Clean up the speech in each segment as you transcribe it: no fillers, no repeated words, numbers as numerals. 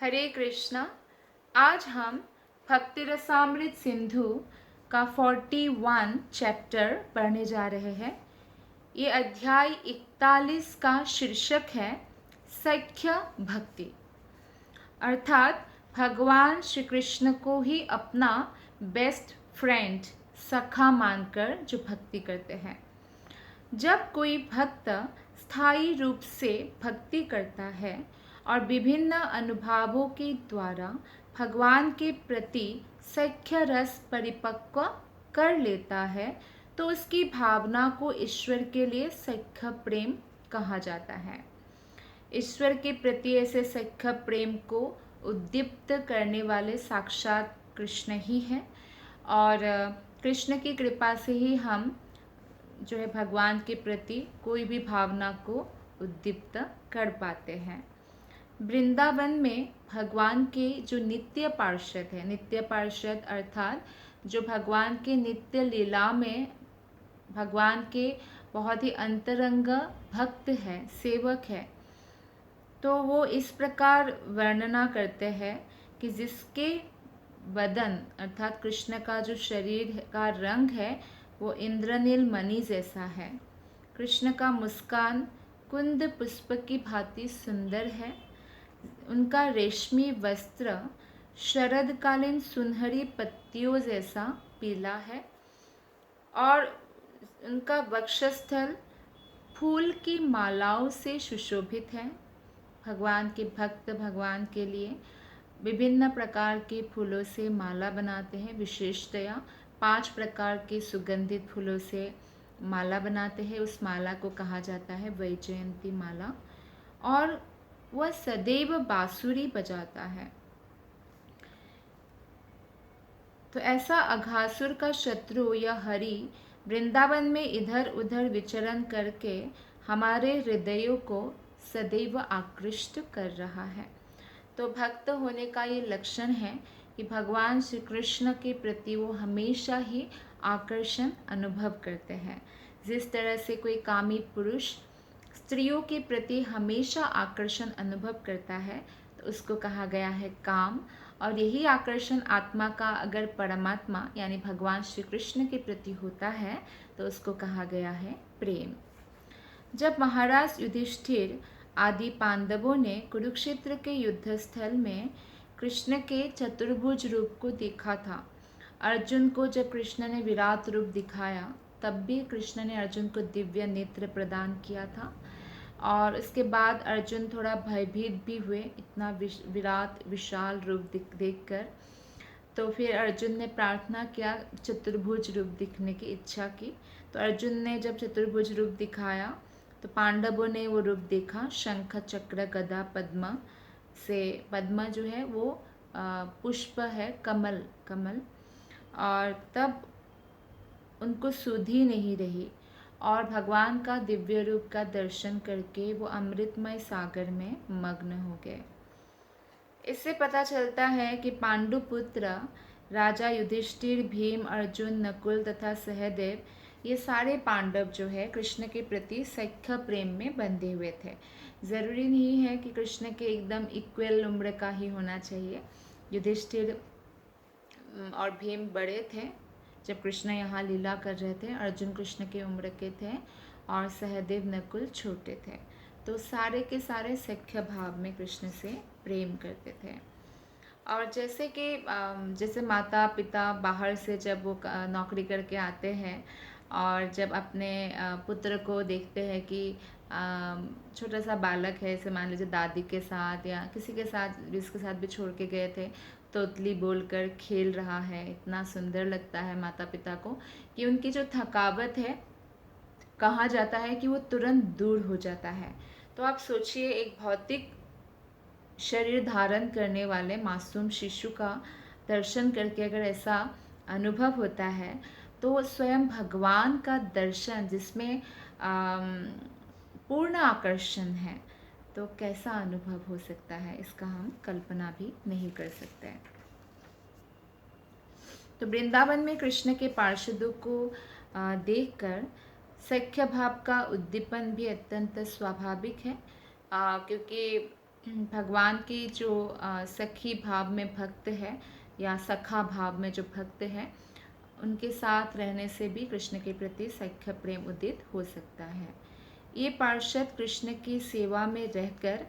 हरे कृष्णा। आज हम भक्ति रसामृत सिंधु का 41 चैप्टर पढ़ने जा रहे हैं। ये अध्याय 41 का शीर्षक है सख्य भक्ति, अर्थात भगवान श्री कृष्ण को ही अपना बेस्ट फ्रेंड, सखा मानकर जो भक्ति करते हैं। जब कोई भक्त स्थायी रूप से भक्ति करता है और विभिन्न अनुभवों के द्वारा भगवान के प्रति सख्य रस परिपक्व कर लेता है, तो उसकी भावना को ईश्वर के लिए सख्य प्रेम कहा जाता है। ईश्वर के प्रति ऐसे सख्य प्रेम को उद्दीप्त करने वाले साक्षात कृष्ण ही हैं, और कृष्ण की कृपा से ही हम जो है भगवान के प्रति कोई भी भावना को उद्दीप्त कर पाते हैं। वृंदावन में भगवान के जो नित्य पार्षद है, नित्य पार्षद अर्थात जो भगवान के नित्य लीला में भगवान के बहुत ही अंतरंग भक्त है, सेवक है, तो वो इस प्रकार वर्णना करते हैं कि जिसके बदन अर्थात कृष्ण का जो शरीर का रंग है वो इंद्रनील मणि जैसा है। कृष्ण का मुस्कान कुंद पुष्प की भांति सुंदर है। उनका रेशमी वस्त्र शरदकालीन सुनहरी पत्तियों जैसा पीला है और उनका वक्षस्थल फूल की मालाओं से सुशोभित है। भगवान के भक्त भगवान के लिए विभिन्न प्रकार के फूलों से माला बनाते हैं। विशेषतया 5 प्रकार के सुगंधित फूलों से माला बनाते हैं। उस माला को कहा जाता है वैजयंती माला, और वह सदैव बांसुरी बजाता है। तो ऐसा अघासुर का शत्रु या हरि वृंदावन में इधर उधर विचरण करके हमारे हृदयों को सदैव आकृष्ट कर रहा है। तो भक्त होने का ये लक्षण है कि भगवान श्री कृष्ण के प्रति वो हमेशा ही आकर्षण अनुभव करते हैं। जिस तरह से कोई कामी पुरुष स्त्रियों के प्रति हमेशा आकर्षण अनुभव करता है, तो उसको कहा गया है काम। और यही आकर्षण आत्मा का अगर परमात्मा यानी भगवान श्री कृष्ण के प्रति होता है, तो उसको कहा गया है प्रेम। जब महाराज युधिष्ठिर आदि पांडवों ने कुरुक्षेत्र के युद्ध स्थल में कृष्ण के चतुर्भुज रूप को देखा था, अर्जुन को जब कृष्ण ने विराट रूप दिखाया, तब भी कृष्ण ने अर्जुन को दिव्य नेत्र प्रदान किया था। और उसके बाद अर्जुन थोड़ा भयभीत भी हुए इतना विराट विशाल रूप देखकर। तो फिर अर्जुन ने प्रार्थना किया, चतुर्भुज रूप दिखने की इच्छा की। तो अर्जुन ने जब चतुर्भुज रूप दिखाया तो पांडवों ने वो रूप देखा, शंख चक्र गदा पद्म से। पद्म जो है वो पुष्प है, कमल कमल। और तब उनको सुधि नहीं रही और भगवान का दिव्य रूप का दर्शन करके वो अमृतमय सागर में मग्न हो गए। इससे पता चलता है कि पांडुपुत्र राजा युधिष्ठिर, भीम, अर्जुन, नकुल तथा सहदेव, ये सारे पांडव जो है कृष्ण के प्रति सख्य प्रेम में बंधे हुए थे। ज़रूरी नहीं है कि कृष्ण के एकदम इक्वल उम्र का ही होना चाहिए। युधिष्ठिर और भीम बड़े थे जब कृष्ण यहाँ लीला कर रहे थे, अर्जुन कृष्ण के उम्र के थे और सहदेव नकुल छोटे थे। तो सारे के सारे सख्य भाव में कृष्ण से प्रेम करते थे। और जैसे कि जैसे माता पिता बाहर से जब वो नौकरी करके आते हैं और जब अपने पुत्र को देखते हैं कि छोटा सा बालक है, जैसे मान लीजिए दादी के साथ या किसी के साथ जिसके साथ भी छोड़ के गए थे, तोतली बोलकर खेल रहा है, इतना सुंदर लगता है माता पिता को कि उनकी जो थकावट है, कहा जाता है कि वो तुरंत दूर हो जाता है। तो आप सोचिए, एक भौतिक शरीर धारण करने वाले मासूम शिशु का दर्शन करके अगर ऐसा अनुभव होता है, तो स्वयं भगवान का दर्शन जिसमें पूर्ण आकर्षण है, तो कैसा अनुभव हो सकता है, इसका हम कल्पना भी नहीं कर सकते। तो वृंदावन में कृष्ण के पार्षदों को देखकर सख्य भाव का उद्दीपन भी अत्यंत स्वाभाविक है, क्योंकि भगवान के जो सखी भाव में भक्त है या सखा भाव में जो भक्त है, उनके साथ रहने से भी कृष्ण के प्रति सख्य प्रेम उदित हो सकता है। ये पार्षद कृष्ण की सेवा में रहकर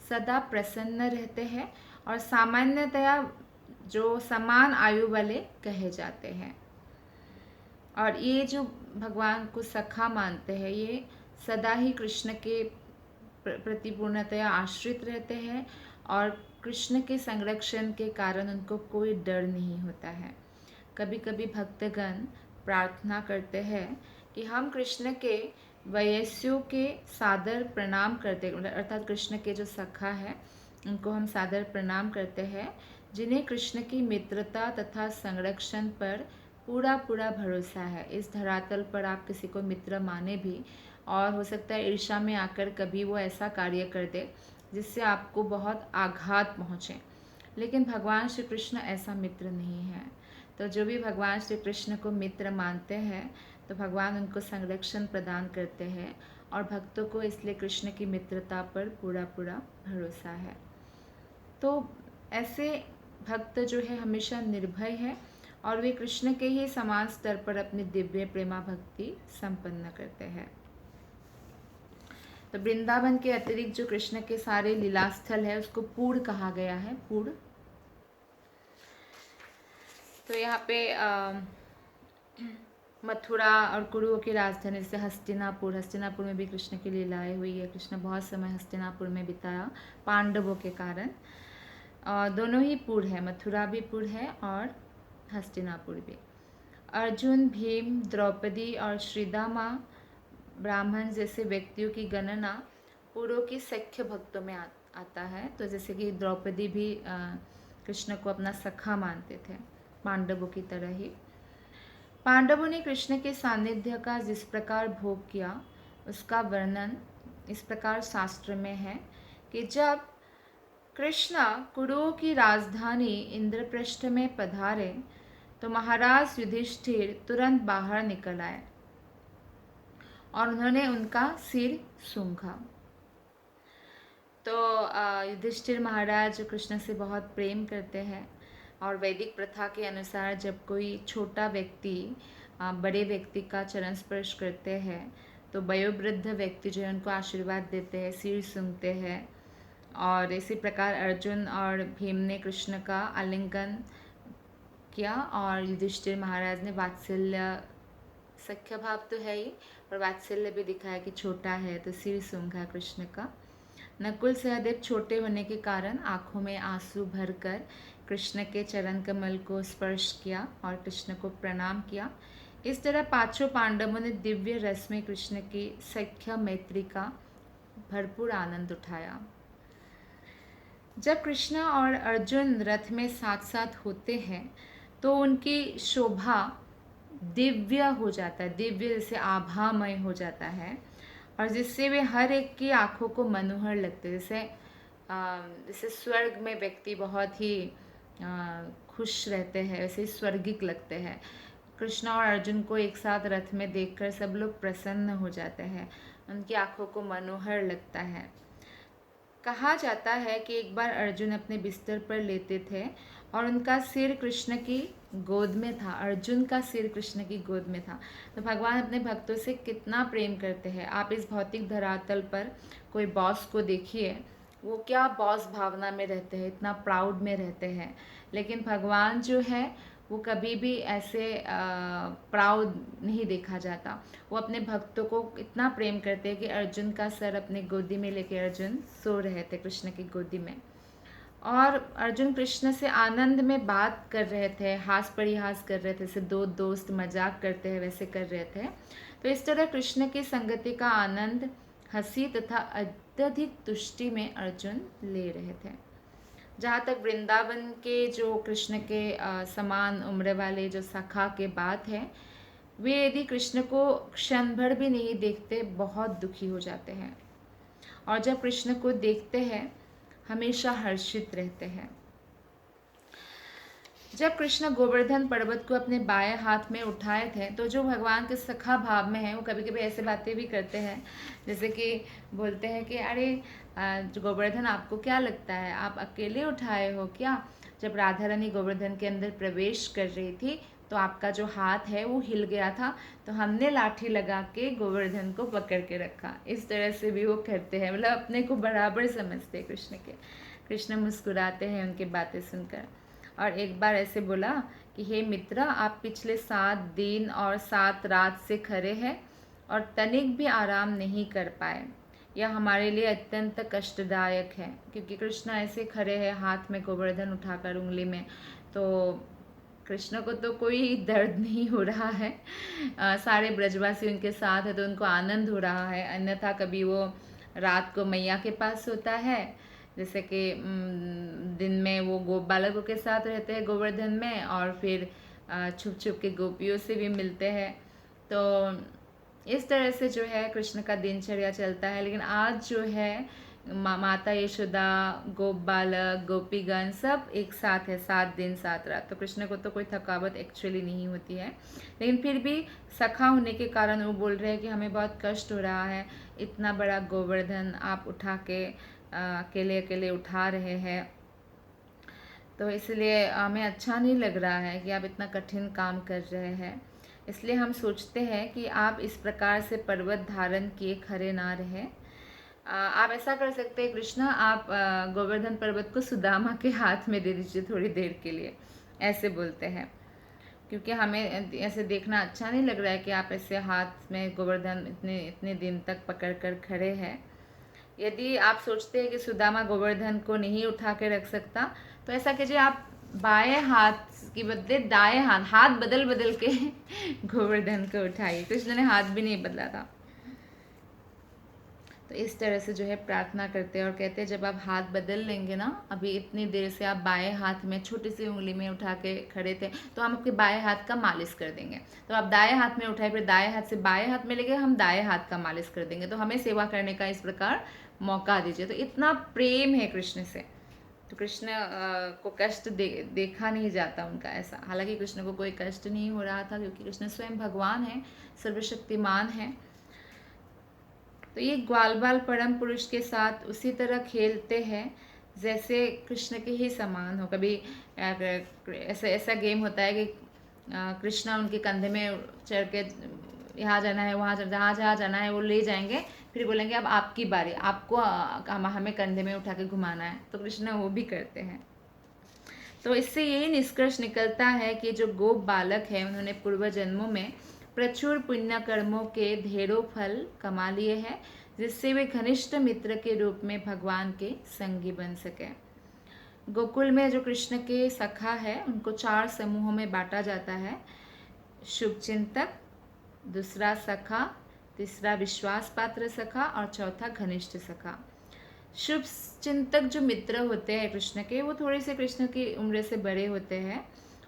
सदा प्रसन्न रहते हैं और सामान्यतया जो समान आयु वाले कहे जाते हैं। और ये जो भगवान को सखा मानते हैं, ये सदा ही कृष्ण के प्रति पूर्णतया आश्रित रहते हैं और कृष्ण के संरक्षण के कारण उनको कोई डर नहीं होता है। कभी कभी भक्तगण प्रार्थना करते हैं कि हम कृष्ण के वयस्यों के सादर प्रणाम करते, अर्थात कृष्ण के जो सखा है उनको हम सादर प्रणाम करते हैं, जिन्हें कृष्ण की मित्रता तथा संरक्षण पर पूरा पूरा भरोसा है। इस धरातल पर आप किसी को मित्र माने भी, और हो सकता है ईर्ष्या में आकर कभी वो ऐसा कार्य कर दे जिससे आपको बहुत आघात पहुँचे, लेकिन भगवान श्री कृष्ण ऐसा मित्र नहीं है। तो जो भी भगवान श्री कृष्ण को मित्र मानते हैं, तो भगवान उनको संरक्षण प्रदान करते हैं और भक्तों को इसलिए कृष्ण की मित्रता पर पूरा पूरा भरोसा है। तो ऐसे भक्त जो है हमेशा निर्भय है और वे कृष्ण के ही समान स्तर पर अपनी दिव्य प्रेमा भक्ति संपन्न करते हैं। तो वृंदावन के अतिरिक्त जो कृष्ण के सारे लीलास्थल है उसको पूर्ण कहा गया है, पूर्ण। तो यहाँ पे मथुरा और कुरुओं की राजधानी से हस्तिनापुर में भी कृष्ण की लीलाएं हुई है। कृष्ण बहुत समय हस्तिनापुर में बिताया पांडवों के कारण। दोनों ही पुर है, मथुरा भी पुर है और हस्तिनापुर भी। अर्जुन, भीम, द्रौपदी और श्रीदामा ब्राह्मण जैसे व्यक्तियों की गणना पुरों की सख्य भक्तों में आता है। तो जैसे कि द्रौपदी भी कृष्ण को अपना सखा मानते थे, पांडवों की तरह ही। पांडवों ने कृष्ण के सानिध्य का जिस प्रकार भोग किया उसका वर्णन इस प्रकार शास्त्र में है कि जब कृष्ण कुरुओं की राजधानी इंद्रप्रस्थ में पधारे तो महाराज युधिष्ठिर तुरंत बाहर निकल आए और उन्होंने उनका सिर सूंघा। तो युधिष्ठिर महाराज कृष्ण से बहुत प्रेम करते हैं और वैदिक प्रथा के अनुसार जब कोई छोटा व्यक्ति बड़े व्यक्ति का चरण स्पर्श करते हैं तो वयोवृद्ध व्यक्ति जो है उनको आशीर्वाद देते हैं, सिर सूंघते हैं। और इसी प्रकार अर्जुन और भीम ने कृष्ण का आलिंगन किया और युधिष्ठिर महाराज ने वात्सल्य, सख्य भाव तो है ही और वात्सल्य भी दिखाया कि छोटा है तो सिर सूंघा कृष्ण का। नकुल सहदेव छोटे होने के कारण आंखों में आंसू भरकर कृष्ण के चरण कमल को स्पर्श किया और कृष्ण को प्रणाम किया। इस तरह पांचों पांडवों ने दिव्य रस में कृष्ण की सख्य मैत्री का भरपूर आनंद उठाया। जब कृष्ण और अर्जुन रथ में साथ साथ होते हैं तो उनकी शोभा दिव्य हो जाता है, दिव्य जैसे आभामय हो जाता है और जिससे वे हर एक की आंखों को मनोहर लगते हैं। जैसे स्वर्ग में व्यक्ति बहुत ही खुश रहते हैं, वैसे स्वर्गिक लगते हैं। कृष्ण और अर्जुन को एक साथ रथ में देखकर सब लोग प्रसन्न हो जाते हैं, उनकी आंखों को मनोहर लगता है। कहा जाता है कि एक बार अर्जुन अपने बिस्तर पर लेटे थे और उनका सिर कृष्ण की गोद में था, अर्जुन का सिर कृष्ण की गोद में था। तो भगवान अपने भक्तों से कितना प्रेम करते हैं। आप इस भौतिक धरातल पर कोई बॉस को देखिए, वो क्या बॉस भावना में रहते हैं, इतना प्राउड में रहते हैं, लेकिन भगवान जो है वो कभी भी ऐसे प्राउड नहीं देखा जाता। वो अपने भक्तों को इतना प्रेम करते हैं कि अर्जुन का सर अपने गोदी में लेके अर्जुन सो रहे थे कृष्ण की गोदी में और अर्जुन कृष्ण से आनंद में बात कर रहे थे, हास परिहास कर रहे थे, जैसे दो दोस्त मजाक करते हैं वैसे कर रहे थे। तो इस तरह कृष्ण की संगति का आनंद, हंसी तथा अत्यधिक तुष्टि में अर्जुन ले रहे थे। जहाँ तक वृंदावन के जो कृष्ण के समान उम्र वाले जो सखा के बात है, वे यदि कृष्ण को क्षण भर भी नहीं देखते बहुत दुखी हो जाते हैं और जब कृष्ण को देखते हैं हमेशा हर्षित रहते हैं। जब कृष्ण गोवर्धन पर्वत को अपने बाएं हाथ में उठाए थे तो जो भगवान के सखा भाव में है वो कभी कभी ऐसे बातें भी करते हैं, जैसे कि बोलते हैं कि अरे जो गोवर्धन आपको क्या लगता है, आप अकेले उठाए हो क्या? जब राधा रानी गोवर्धन के अंदर प्रवेश कर रही थी तो आपका जो हाथ है वो हिल गया था, तो हमने लाठी लगा के गोवर्धन को पकड़ के रखा। इस तरह से भी वो करते हैं, मतलब अपने को बराबर समझते हैं कृष्ण के। कृष्ण मुस्कुराते हैं उनकी बातें सुनकर। और एक बार ऐसे बोला कि हे मित्र, आप पिछले 7 दिन और 7 रात से खड़े हैं और तनिक भी आराम नहीं कर पाए। यह हमारे लिए अत्यंत कष्टदायक है, क्योंकि कृष्ण ऐसे खड़े हैं हाथ में गोवर्धन उठाकर उंगली में, तो कृष्ण को तो कोई दर्द नहीं हो रहा है। सारे ब्रजवासी उनके साथ है तो उनको आनंद हो रहा है। अन्यथा कभी वो रात को मैया के पास होता है, जैसे कि दिन में वो गोप बालकों के साथ रहते हैं गोवर्धन में, और फिर छुप छुप के गोपियों से भी मिलते हैं। तो इस तरह से जो है कृष्ण का दिनचर्या चलता है। लेकिन आज जो है माता यशोदा, गोप बालक, गोपीगण सब एक साथ है 7 दिन 7 रात। तो कृष्ण को तो कोई थकावट एक्चुअली नहीं होती है, लेकिन फिर भी सखा होने के कारण वो बोल रहे हैं कि हमें बहुत कष्ट हो रहा है, इतना बड़ा गोवर्धन आप उठा के अकेले अकेले उठा रहे हैं, तो इसलिए हमें अच्छा नहीं लग रहा है कि आप इतना कठिन काम कर रहे हैं। इसलिए हम सोचते हैं कि आप इस प्रकार से पर्वत धारण किए खड़े ना रहे। आप ऐसा कर सकते हैं कृष्ण, आप गोवर्धन पर्वत को सुदामा के हाथ में दे दीजिए थोड़ी देर के लिए, ऐसे बोलते हैं। क्योंकि हमें ऐसे देखना अच्छा नहीं लग रहा है कि आप ऐसे हाथ में गोवर्धन इतने इतने दिन तक पकड़ कर खड़े हैं। यदि आप सोचते हैं कि सुदामा गोवर्धन को नहीं उठा के रख सकता, तो ऐसा कीजिए, आप बाएं हाथ की बदले दाएं हाथ बदल बदल के गोवर्धन को उठाइए। कृष्ण ने हाथ भी नहीं बदला था। तो इस तरह से जो है प्रार्थना करते हैं और कहते हैं जब आप हाथ बदल लेंगे ना, अभी इतनी देर से आप बाएं हाथ में छोटी सी उंगली में उठा के खड़े थे, तो हम आपके बाएं हाथ का मालिश कर देंगे। तो आप दाएं हाथ में उठाए, फिर दाएं हाथ से बाएं हाथ में लेके हम दाएं हाथ का मालिश कर देंगे। तो हमें सेवा करने का इस प्रकार मौका दीजिए। तो इतना प्रेम है कृष्ण से, तो कृष्ण को कष्ट देखा नहीं जाता उनका ऐसा। हालांकि कृष्ण को कोई कष्ट नहीं हो रहा था, क्योंकि कृष्ण स्वयं भगवान है, सर्वशक्तिमान है। तो ये ग्वाल बाल परम पुरुष के साथ उसी तरह खेलते हैं जैसे कृष्ण के ही समान हो। कभी ऐसा ऐसा गेम होता है कि कृष्ण उनके कंधे में चढ़ के यहाँ जाना है, वहाँ जहाँ जहाँ जाना है वो ले जाएंगे, फिर बोलेंगे अब आपकी बारी, आपको हमें कंधे में उठा के घुमाना है। तो कृष्ण वो भी करते हैं। तो इससे यही निष्कर्ष निकलता है कि जो गोप बालक है उन्होंने पूर्व जन्मों में प्रचुर पुण्य कर्मों के ढेरों फल कमा लिए हैं, जिससे वे घनिष्ठ मित्र के रूप में भगवान के संगी बन सके। गोकुल में जो कृष्ण के सखा है उनको 4 समूहों में बांटा जाता है। शुभचिंतक, दूसरा सखा, तीसरा विश्वास पात्र सखा और चौथा घनिष्ठ सखा। शुभ चिंतक जो मित्र होते हैं कृष्ण के, वो थोड़े से कृष्ण की उम्र से बड़े होते हैं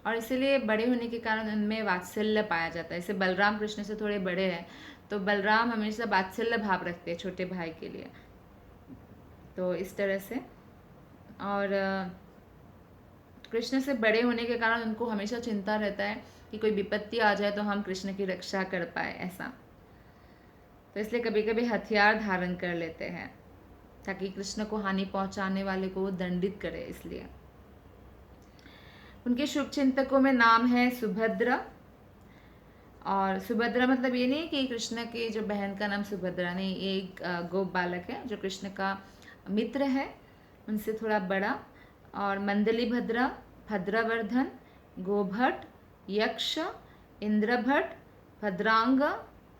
और इसीलिए बड़े होने के कारण उनमें वात्सल्य पाया जाता है। जैसे बलराम कृष्ण से थोड़े बड़े हैं, तो बलराम हमेशा वात्सल्य भाव रखते हैं छोटे भाई के लिए। तो इस तरह से, और कृष्ण से बड़े होने के कारण उनको हमेशा चिंता रहता है कि कोई विपत्ति आ जाए तो हम कृष्ण की रक्षा कर पाए, ऐसा। तो इसलिए कभी कभी हथियार धारण कर लेते हैं ताकि कृष्ण को हानि पहुंचाने वाले को वो दंडित करे। इसलिए उनके शुभ चिंतकों में नाम है सुभद्रा। और सुभद्रा मतलब ये नहीं कि कृष्ण की जो बहन का नाम सुभद्रा, नहीं, ये एक गोप बालक है जो कृष्ण का मित्र है, उनसे थोड़ा बड़ा। और मंदली भद्रा, भद्रावर्धन, गोभट्ट, यक्ष, इंद्रभट्ट, भद्रांग,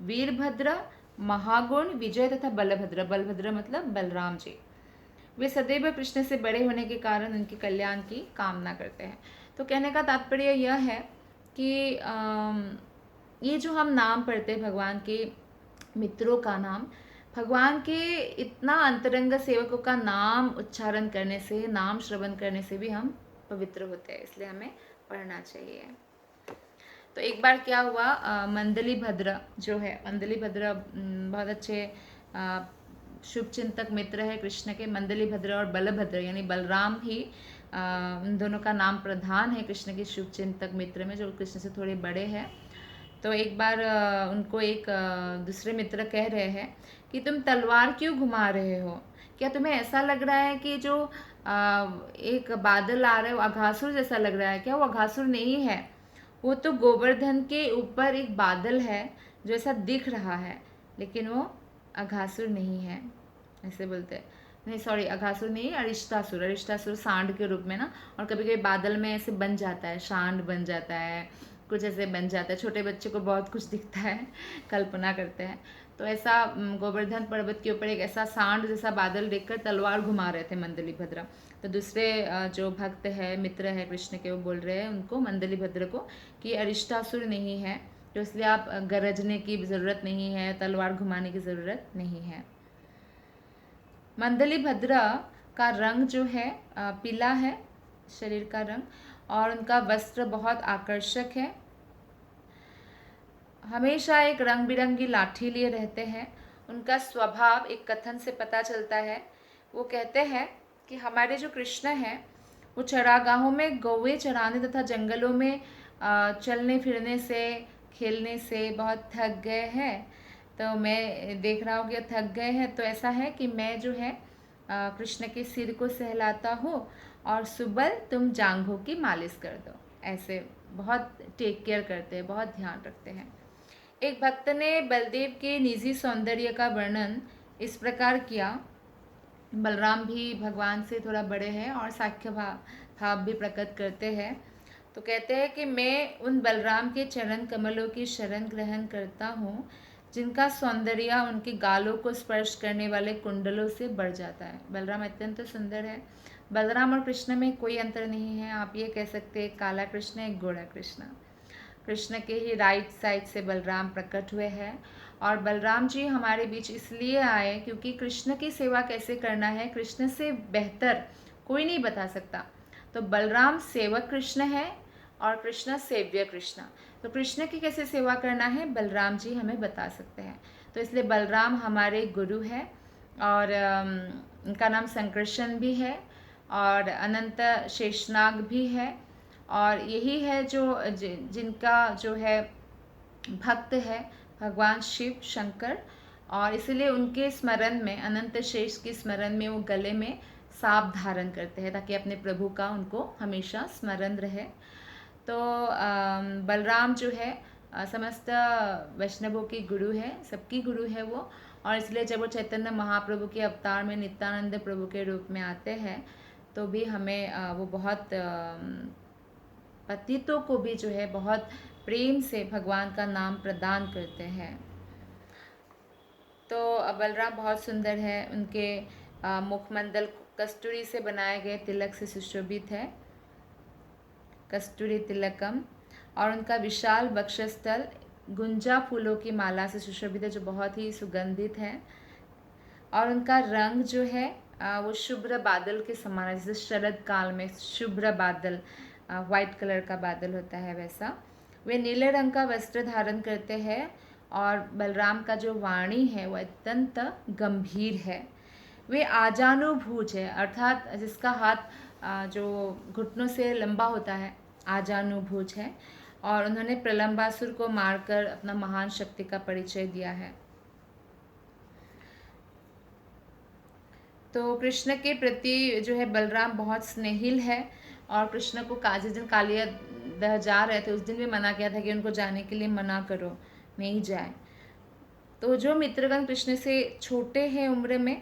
वीरभद्र, महागुण, विजय तथा बलभद्र। बलभद्र मतलब बलराम जी। वे सदैव कृष्ण से बड़े होने के कारण उनके कल्याण की कामना करते हैं। तो कहने का तात्पर्य यह है कि ये जो हम नाम पढ़ते हैं भगवान के मित्रों का नाम, भगवान के इतना अंतरंग सेवकों का नाम उच्चारण करने से, नाम श्रवण करने से भी हम पवित्र होते हैं, इसलिए हमें पढ़ना चाहिए। तो एक बार क्या हुआ, मंदली भद्र जो है, मंदली भद्र बहुत अच्छे शुभ चिंतक मित्र है कृष्ण के। मंदली भद्र और बलभद्र यानी बलराम ही उन दोनों का नाम प्रधान है कृष्ण के शुभ चिंतक मित्र में, जो कृष्ण से थोड़े बड़े हैं। तो एक बार उनको एक दूसरे मित्र कह रहे हैं कि तुम तलवार क्यों घुमा रहे हो, क्या तुम्हें ऐसा लग रहा है कि जो एक बादल आ रहा है वो अघासुर जैसा लग रहा है क्या? वो अघासुर नहीं है, वो तो गोवर्धन के ऊपर एक बादल है जो ऐसा दिख रहा है, लेकिन वो अघासुर नहीं है, ऐसे बोलते हैं। नहीं सॉरी, अघासुर नहीं, अरिष्टासुर। अरिष्टासुर सांड के रूप में ना, और कभी कभी बादल में ऐसे बन जाता है, सांड बन जाता है, कुछ ऐसे बन जाता है। छोटे बच्चे को बहुत कुछ दिखता है, कल्पना करते हैं। तो ऐसा गोवर्धन पर्वत के ऊपर एक ऐसा सांड जैसा बादल देखकर तलवार घुमा रहे थे मंदलीभद्र। तो दूसरे जो भक्त है, मित्र है कृष्ण के, वो बोल रहे हैं उनको, मंदलीभद्र को, कि अरिष्टासुर नहीं है, तो इसलिए आप गरजने की ज़रूरत नहीं है, तलवार घुमाने की ज़रूरत नहीं है। मंदलीभद्र का रंग जो है पीला है, शरीर का रंग, और उनका वस्त्र बहुत आकर्षक है। हमेशा एक रंग बिरंगी लाठी लिए रहते हैं। उनका स्वभाव एक कथन से पता चलता है। वो कहते हैं कि हमारे जो कृष्ण हैं वो चरागाहों में गौवे चराने तथा जंगलों में चलने फिरने से, खेलने से बहुत थक गए हैं। तो मैं देख रहा हूँ कि थक गए हैं, तो ऐसा है कि मैं जो है कृष्ण के सिर को सहलाता हूँ और सुबह तुम जांघों की मालिश कर दो। ऐसे बहुत टेक केयर करते हैं, बहुत ध्यान रखते हैं। एक भक्त ने बलदेव के निजी सौंदर्य का वर्णन इस प्रकार किया। बलराम भी भगवान से थोड़ा बड़े हैं और साख्य भाव भी प्रकट करते हैं। तो कहते हैं कि मैं उन बलराम के चरण कमलों की शरण ग्रहण करता हूँ जिनका सौंदर्य उनके गालों को स्पर्श करने वाले कुंडलों से बढ़ जाता है। बलराम अत्यंत सुंदर है। बलराम और कृष्ण में कोई अंतर नहीं है। आप ये कह सकते हैं काला कृष्ण, एक गोरा कृष्ण। कृष्ण के ही राइट साइड से बलराम प्रकट हुए हैं, और बलराम जी हमारे बीच इसलिए आए क्योंकि कृष्ण की सेवा कैसे करना है कृष्ण से बेहतर कोई नहीं बता सकता। तो बलराम सेवक कृष्ण है और कृष्ण सेव्य कृष्ण। तो कृष्ण की कैसे सेवा करना है बलराम जी हमें बता सकते हैं। तो इसलिए बलराम हमारे गुरु है, और उनका नाम संकर्षण भी है और अनंत शेषनाग भी है, और यही है जो जिनका जो है भक्त है भगवान शिव शंकर। और इसलिए उनके स्मरण में, अनंत शेष के स्मरण में वो गले में सांप धारण करते हैं ताकि अपने प्रभु का उनको हमेशा स्मरण रहे। तो बलराम जो है समस्त वैष्णवों की गुरु है, सबकी गुरु है वो। और इसलिए जब वो चैतन्य महाप्रभु के अवतार में नित्यानंद प्रभु के रूप में आते हैं तो भी हमें वो बहुत पतितों को भी जो है बहुत प्रेम से भगवान का नाम प्रदान करते हैं। तो बलराम बहुत सुंदर है। उनके मुखमंडल कस्तूरी से बनाए गए तिलक से सुशोभित है, कस्तूरी तिलकम। और उनका विशाल वक्षस्थल गुंजा फूलों की माला से सुशोभित है जो बहुत ही सुगंधित है। और उनका रंग जो है वो शुभ्र बादल के समान है, जैसे शरद काल में शुभ्र बादल, वाइट कलर का बादल होता है वैसा। वे नीले रंग का वस्त्र धारण करते हैं, और बलराम का जो वाणी है वो अत्यंत गंभीर है। वे आजानुभुज है, अर्थात जिसका हाथ जो घुटनों से लंबा होता है, आजानुभुज है। और उन्होंने प्रलंबासुर को मारकर अपना महान शक्ति का परिचय दिया है। तो कृष्ण के प्रति जो है बलराम बहुत स्नेहिल है, और कृष्ण को जिस दिन कालिया दह जा रहे थे उस दिन भी मना किया था कि उनको जाने के लिए मना करो, नहीं जाए। तो जो मित्रगण कृष्ण से छोटे हैं उम्र में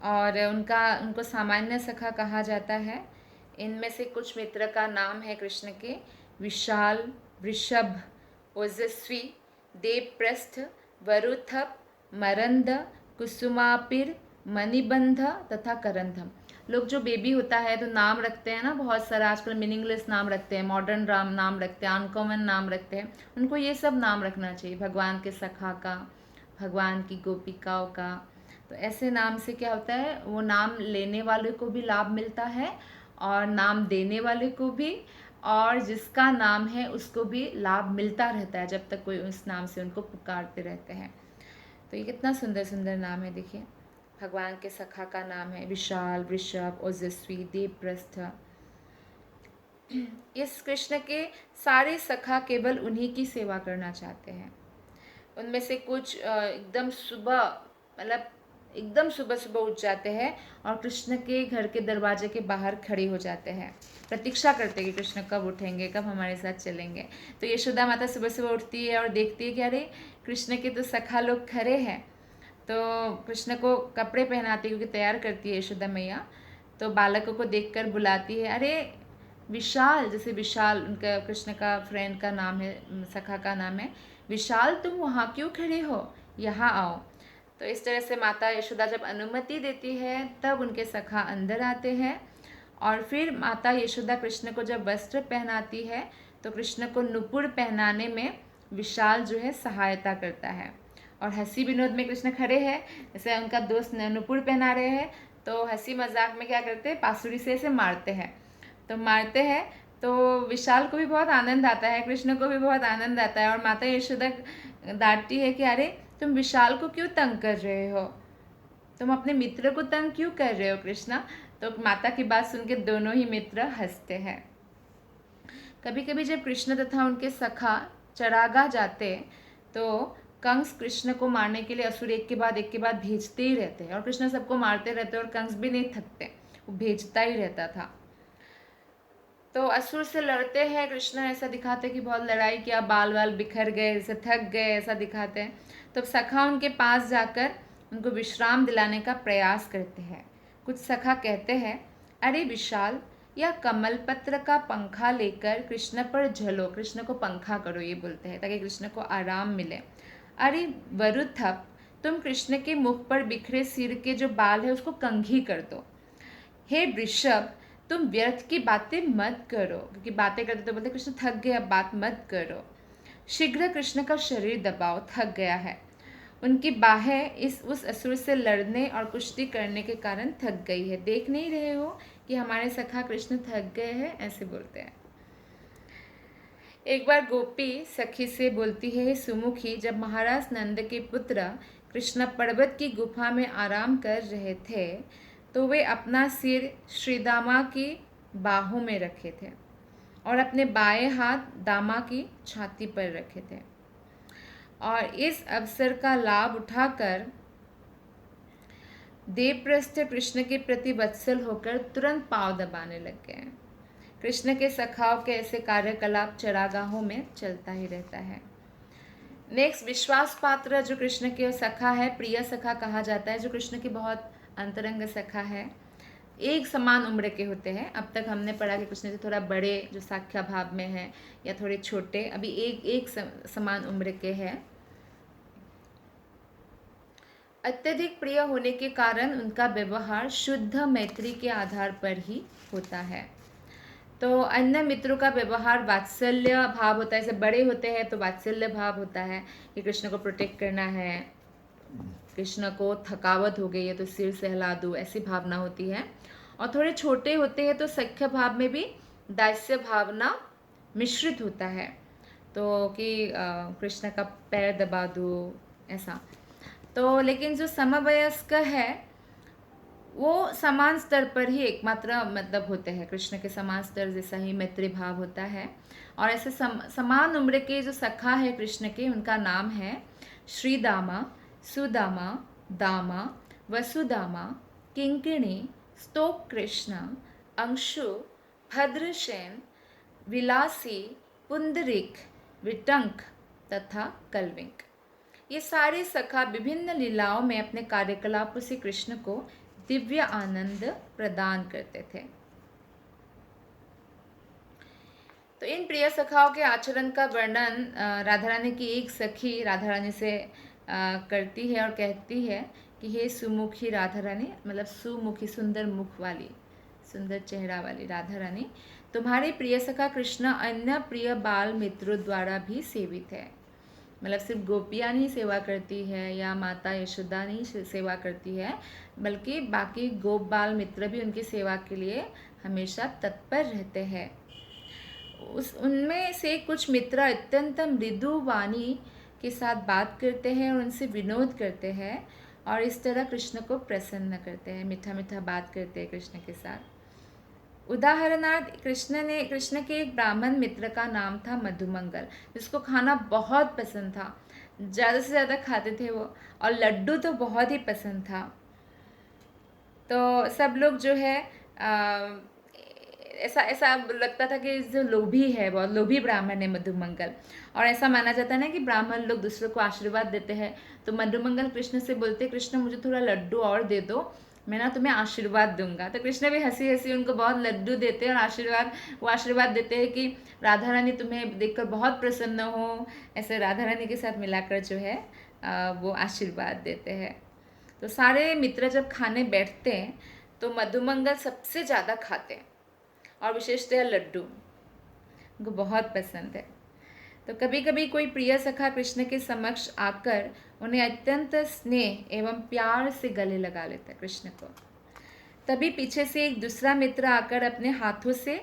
और उनको सामान्य सखा कहा जाता है, इनमें से कुछ मित्र का नाम है कृष्ण के विशाल, वृषभ, ओजस्वी, देवप्रस्थ, वरुथप, मरंद, कुसुमापिर, मणिबंध तथा करंधम। लोग जो बेबी होता है तो नाम रखते हैं ना, बहुत सारा आजकल मीनिंगलेस नाम रखते हैं, मॉडर्न नाम रखते हैं, अनकॉमन नाम रखते हैं। उनको ये सब नाम रखना चाहिए, भगवान के सखा का, भगवान की गोपिकाओं का। तो ऐसे नाम से क्या होता है, वो नाम लेने वाले को भी लाभ मिलता है और नाम देने वाले को भी, और जिसका नाम है उसको भी लाभ मिलता रहता है जब तक कोई उस नाम से उनको पुकारते रहते हैं। तो ये कितना सुंदर सुंदर नाम है, देखिए। भगवान के सखा का नाम है विशाल, वृषभ, ओजस्वी, देवप्रस्थ। इस कृष्ण के सारे सखा केवल उन्हीं की सेवा करना चाहते हैं। उनमें से कुछ एकदम सुबह, मतलब एकदम सुबह सुबह उठ जाते हैं और कृष्ण के घर के दरवाजे के बाहर खड़े हो जाते हैं, प्रतीक्षा करते हैं कि कृष्ण कब उठेंगे, कब हमारे साथ चलेंगे। तो यशोदा माता सुबह सुबह उठती है और देखती है कि अरे कृष्ण के तो सखा लोग खड़े हैं। तो कृष्ण को कपड़े पहनाती है, क्योंकि तैयार करती है यशोदा मैया। तो बालकों को देखकर बुलाती है, अरे विशाल, जैसे विशाल उनका कृष्ण का फ्रेंड का नाम है, सखा का नाम है, विशाल तुम वहाँ क्यों खड़े हो, यहाँ आओ। तो इस तरह से माता यशोदा जब अनुमति देती है तब उनके सखा अंदर आते हैं। और फिर माता यशोदा कृष्ण को जब वस्त्र पहनाती है तो कृष्ण को नुपुर पहनाने में विशाल जो है सहायता करता है। और हंसी विनोद में कृष्ण खड़े हैं, जैसे उनका दोस्त नुपुर पहना रहे हैं तो हंसी मजाक में क्या करते हैं, पासुरी से इसे मारते हैं। तो मारते हैं तो विशाल को भी बहुत आनंद आता है, कृष्ण को भी बहुत आनंद आता है। और माता यशोदा डांटती है कि अरे तुम विशाल को क्यों तंग कर रहे हो, तुम अपने मित्र को तंग क्यों कर रहे हो कृष्णा। तो माता की बात सुन के दोनों ही मित्र हंसते हैं। कभी कभी जब कृष्ण तथा उनके सखा चरागाह जाते तो कंस कृष्ण को मारने के लिए असुर एक के बाद भेजते ही रहते हैं, और कृष्ण सबको मारते रहते और कंस भी नहीं थकते, वो भेजता ही रहता था। तो असुर से लड़ते हैं कृष्ण, ऐसा दिखाते कि बहुत लड़ाई किया, बाल वाल बिखर गए, जैसे थक गए, ऐसा दिखाते हैं। तो सखा उनके पास जाकर उनको विश्राम दिलाने का प्रयास करते हैं। कुछ सखा कहते हैं, अरे विशाल, या कमल पत्र का पंखा लेकर कृष्ण पर झलो, कृष्ण को पंखा करो, ये बोलते हैं ताकि कृष्ण को आराम मिले। अरे वरुथप, तुम कृष्ण के मुख पर बिखरे सिर के जो बाल है उसको कंघी कर दो। हे वृषभ, तुम व्यर्थ की बातें मत करो, क्योंकि बातें करते तो बोलते कृष्ण थक गया, बात मत करो। शीघ्र कृष्ण का शरीर दबाओ, थक गया है। उनकी बाहें उस असुर से लड़ने और कुश्ती करने के कारण थक गई है, देख नहीं रहे हो कि हमारे सखा कृष्ण थक गए हैं, ऐसे बोलते हैं। एक बार गोपी सखी से बोलती है, सुमुखी, जब महाराज नंद के पुत्र कृष्ण पर्वत की गुफा में आराम कर रहे थे तो वे अपना सिर श्रीदामा की बाहों में रखे थे और अपने बाएं हाथ दामा की छाती पर रखे थे, और इस अवसर का लाभ उठाकर देवप्रस्थ कृष्ण के प्रति वत्सल होकर तुरंत पांव दबाने लग गए। कृष्ण के सखाओं के ऐसे कार्यकलाप चरागाहों में चलता ही रहता है। नेक्स्ट, विश्वास पात्र जो कृष्ण के सखा है, प्रिय सखा कहा जाता है, जो कृष्ण के बहुत अंतरंग सखा है। एक समान उम्र के होते हैं। अब तक हमने पढ़ा कि कृष्ण से थोड़ा बड़े जो साख्या भाव में है या थोड़े छोटे, अभी एक समान उम्र के हैं। अत्यधिक प्रिय होने के कारण उनका व्यवहार शुद्ध मैत्री के आधार पर ही होता है। तो अन्य मित्रों का व्यवहार वात्सल्य भाव होता है, जैसे बड़े होते हैं तो वात्सल्य भाव होता है कि कृष्ण को प्रोटेक्ट करना है, कृष्ण को थकावट हो गई है तो सिर सहला दो, ऐसी भावना होती है। और थोड़े छोटे होते हैं तो सख्य भाव में भी दास्य भावना मिश्रित होता है, तो कि कृष्ण का पैर दबा दो, ऐसा। तो लेकिन जो समवयस्क है वो समान स्तर पर ही एकमात्र मतलब होते हैं, कृष्ण के समान स्तर जैसा ही मैत्री भाव होता है। और ऐसे समान उम्र के जो सखा है कृष्ण के, उनका नाम है श्रीदामा, सुदामा, दामा, वसुदामा, किंकिणी, स्तोक कृष्ण, अंशु, भद्रसेन, विलासी, पुंडरीक, विटंक तथा कलविंक। ये सारे सखा विभिन्न लीलाओं में अपने कार्यकलापों से कृष्ण को दिव्य आनंद प्रदान करते थे। तो इन प्रिय सखाओं के आचरण का वर्णन राधा रानी की एक सखी राधा रानी से करती है और कहती है कि हे सुमुखी राधा रानी, मतलब सुमुखी, सुंदर मुख वाली, सुंदर चेहरा वाली राधा रानी, तुम्हारे प्रिय सखा कृष्ण अन्य प्रिय बाल मित्रों द्वारा भी सेवित है। मतलब सिर्फ गोपियाँ नहीं सेवा करती है या माता यशोदा नहीं सेवा करती है, बल्कि बाकी गोप बाल मित्र भी उनकी सेवा के लिए हमेशा तत्पर रहते हैं। उनमें से कुछ मित्र अत्यंत मृदु वाणी के साथ बात करते हैं और उनसे विनोद करते हैं और इस तरह कृष्ण को प्रसन्न करते हैं, मीठा मीठा बात करते हैं कृष्ण के साथ। उदाहरणार्थ कृष्ण के एक ब्राह्मण मित्र का नाम था मधुमंगल, जिसको खाना बहुत पसंद था, ज़्यादा से ज़्यादा खाते थे वो, और लड्डू तो बहुत ही पसंद था। तो सब लोग जो है ऐसा ऐसा लगता था कि जो लोभी है, बहुत लोभी ब्राह्मण है मधुमंगल। और ऐसा माना जाता है ना कि ब्राह्मण लोग दूसरों को आशीर्वाद देते हैं। तो मधुमंगल कृष्ण से बोलते, कृष्ण मुझे थोड़ा लड्डू और दे दो, मैं ना तुम्हें आशीर्वाद दूंगा। तो कृष्ण भी हंसी हंसी उनको बहुत लड्डू देते हैं और वो आशीर्वाद देते हैं कि राधा रानी तुम्हें देखकर बहुत प्रसन्न हो। ऐसे राधा रानी के साथ मिलाकर जो है वो आशीर्वाद देते हैं। तो सारे मित्र जब खाने बैठते हैं तो मधुमंगल सबसे ज़्यादा खाते हैं और विशेषतः लड्डू उनको बहुत पसंद है। तो कभी कभी कोई प्रिय सखा कृष्ण के समक्ष आकर उन्हें अत्यंत स्नेह एवं प्यार से गले लगा लेता है कृष्ण को। तभी पीछे से एक दूसरा मित्र आकर अपने हाथों से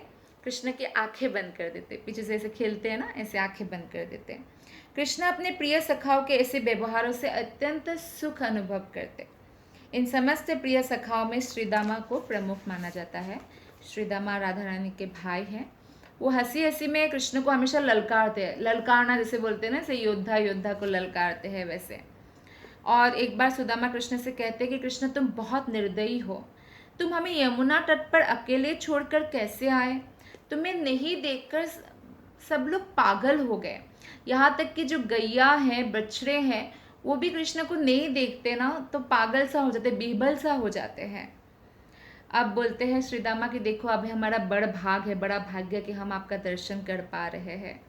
कृष्ण की आंखें बंद कर देते, पीछे से ऐसे खेलते हैं ना, ऐसे आंखें बंद कर देते हैं। कृष्ण अपने प्रिय सखाओं के ऐसे व्यवहारों से अत्यंत सुख अनुभव करते। इन समस्त प्रिय सखाओं में श्रीदामा को प्रमुख माना जाता है। श्रीदामा राधा रानी के भाई हैं। वो हंसी हंसी में कृष्ण को हमेशा ललकारते हैं, ललकारना जैसे बोलते हैं ना, जैसे योद्धा को ललकारते हैं वैसे। और एक बार सुदामा कृष्ण से कहते हैं कि कृष्ण तुम बहुत निर्दयी हो, तुम हमें यमुना तट पर अकेले छोड़कर कैसे आए? तुम्हें नहीं देखकर सब लोग पागल हो गए, यहाँ तक कि जो गैया हैं, बछड़े हैं, वो भी कृष्ण को नहीं देखते ना तो पागल सा हो जाते, बीहबल सा हो जाते हैं। अब बोलते हैं श्रीदामा कि देखो अभी हमारा बड़ा भाग है, बड़ा भाग्य कि हम आपका दर्शन कर पा रहे हैं।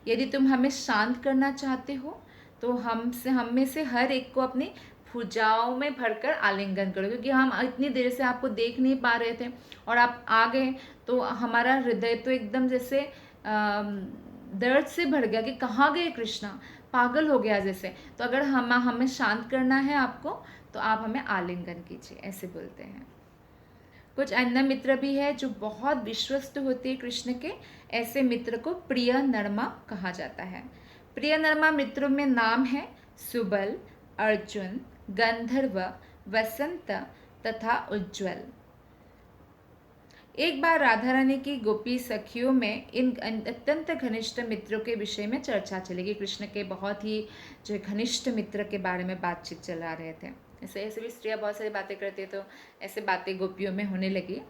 यदि तुम हमें शांत करना चाहते हो तो हम में से हर एक को अपनी भुजाओं में भरकर आलिंगन करो, क्योंकि हम इतनी देर से आपको देख नहीं पा रहे थे और आप आ गए तो हमारा हृदय तो एकदम जैसे दर्द से भर गया कि कहाँ गए कृष्णा, पागल हो गया जैसे। तो अगर हमें शांत करना है आपको तो आप हमें आलिंगन कीजिए, ऐसे बोलते हैं। कुछ अन्य मित्र भी है जो बहुत विश्वस्त होते हैं कृष्ण के। ऐसे मित्र को प्रिय नरमा कहा जाता है। प्रिय नरमा मित्रों में नाम है सुबल, अर्जुन, गंधर्व, वसंत तथा उज्ज्वल। एक बार राधा रानी की गोपी सखियों में इन अत्यंत घनिष्ठ मित्रों के विषय में चर्चा चलेगी। कृष्ण के बहुत ही जो घनिष्ठ मित्र के बारे में बातचीत चला रहे थे। ऐसे ऐसे भी स्त्रियाँ बहुत सारी बातें करती है, तो ऐसे बातें गोपियों में होने लगी।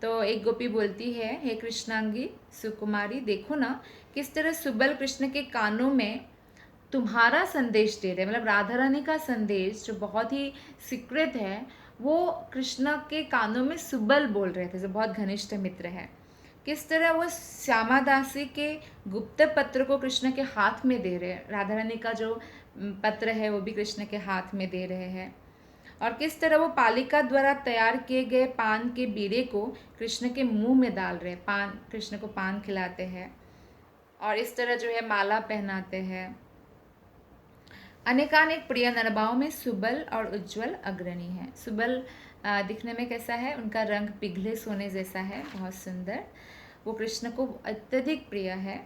तो एक गोपी बोलती है, हे कृष्णांगी सुकुमारी, देखो ना किस तरह सुबल कृष्ण के कानों में तुम्हारा संदेश दे रहे हैं। मतलब राधा रानी का संदेश जो बहुत ही सीक्रेट है वो कृष्ण के कानों में सुबल बोल रहे थे, जो बहुत घनिष्ठ मित्र है। किस तरह वो श्यामा दासी के गुप्त पत्र को कृष्ण के हाथ में दे रहे हैं, राधा रानी का जो पत्र है वो भी कृष्ण के हाथ में दे रहे हैं। और किस तरह वो पालिका द्वारा तैयार किए गए पान के बीड़े को कृष्ण के मुंह में डाल रहे हैं, पान कृष्ण को पान खिलाते हैं और इस तरह जो है माला पहनाते हैं। अनेकानेक प्रिय नरबाओं में सुबल और उज्ज्वल अग्रणी है। सुबल दिखने में कैसा है, उनका रंग पिघले सोने जैसा है, बहुत सुंदर। वो कृष्ण को अत्यधिक प्रिय है।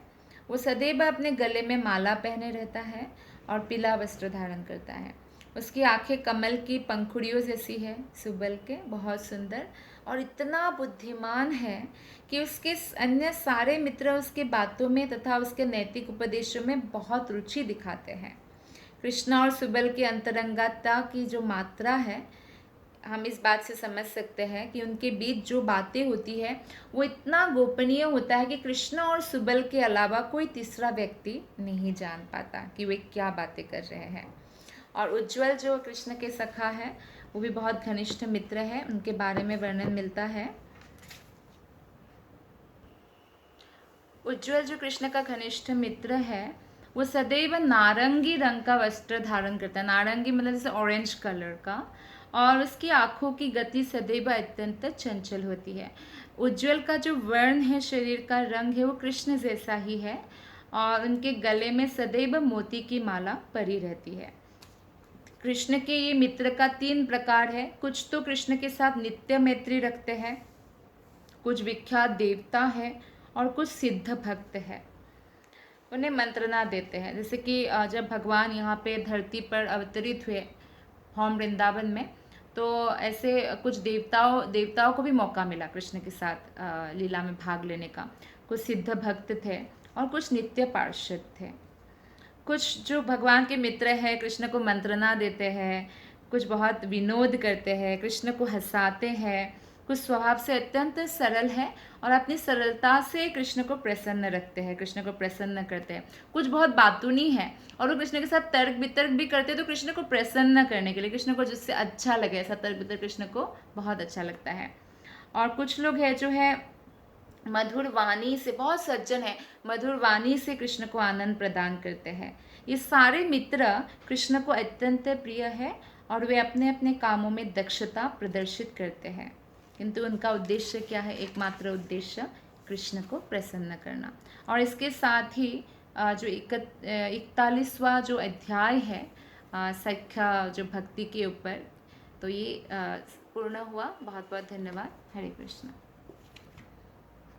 वो सदैव अपने गले में माला पहने रहता है और पीला वस्त्र धारण करता है। उसकी आंखें कमल की पंखुड़ियों जैसी है, सुबल के, बहुत सुंदर। और इतना बुद्धिमान है कि उसके अन्य सारे मित्र उसके बातों में तथा उसके नैतिक उपदेशों में बहुत रुचि दिखाते हैं। कृष्णा और सुबल की अंतरंगता की जो मात्रा है, हम इस बात से समझ सकते हैं कि उनके बीच जो बातें होती है वो इतना गोपनीय होता है कि कृष्णा और सुबल के अलावा कोई तीसरा व्यक्ति नहीं जान पाता कि वे क्या बातें कर रहे हैं। और उज्ज्वल जो कृष्ण के सखा है वो भी बहुत घनिष्ठ मित्र है, उनके बारे में वर्णन मिलता है। उज्ज्वल जो कृष्ण का घनिष्ठ मित्र है वो सदैव नारंगी रंग का वस्त्र धारण करता है। नारंगी मतलब जैसे ऑरेंज कलर का। और उसकी आंखों की गति सदैव अत्यंत चंचल होती है। उज्ज्वल का जो वर्ण है, शरीर का रंग है, वो कृष्ण जैसा ही है और उनके गले में सदैव मोती की माला परी रहती है। कृष्ण के ये मित्र का 3 प्रकार है। कुछ तो कृष्ण के साथ नित्य मैत्री रखते हैं, कुछ विख्यात देवता है और कुछ सिद्ध भक्त है, उन्हें मंत्रणा देते हैं। जैसे कि जब भगवान यहाँ पे धरती पर अवतरित हुए होम वृंदावन में, तो ऐसे कुछ देवताओं को भी मौका मिला कृष्ण के साथ लीला में भाग लेने का। कुछ सिद्ध भक्त थे और कुछ नित्य पार्षद थे। कुछ जो भगवान के मित्र हैं कृष्ण को मंत्रणा देते हैं, कुछ बहुत विनोद करते हैं, कृष्ण को हंसाते हैं, कुछ स्वभाव से अत्यंत सरल है और अपनी सरलता से कृष्ण को प्रसन्न रखते हैं, कृष्ण को प्रसन्न करते हैं। कुछ बहुत बातूनी है और वो कृष्ण के साथ तर्क वितर्क भी करते हैं, तो कृष्ण को प्रसन्न करने के लिए, कृष्ण को जिससे अच्छा लगे ऐसा तर्क वितर्क कृष्ण को बहुत अच्छा लगता है। और कुछ लोग हैं जो है मधुर वाणी से, बहुत सज्जन है, मधुर वाणी से कृष्ण को आनंद प्रदान करते हैं। ये सारे मित्र कृष्ण को अत्यंत प्रिय है और वे अपने अपने कामों में दक्षता प्रदर्शित करते हैं, किंतु उनका उद्देश्य क्या है? एकमात्र उद्देश्य कृष्ण को प्रसन्न करना। और इसके साथ ही जो 41वां जो अध्याय है सख्या जो भक्ति के ऊपर, तो ये पूर्ण हुआ। बहुत बहुत धन्यवाद। हरे कृष्ण।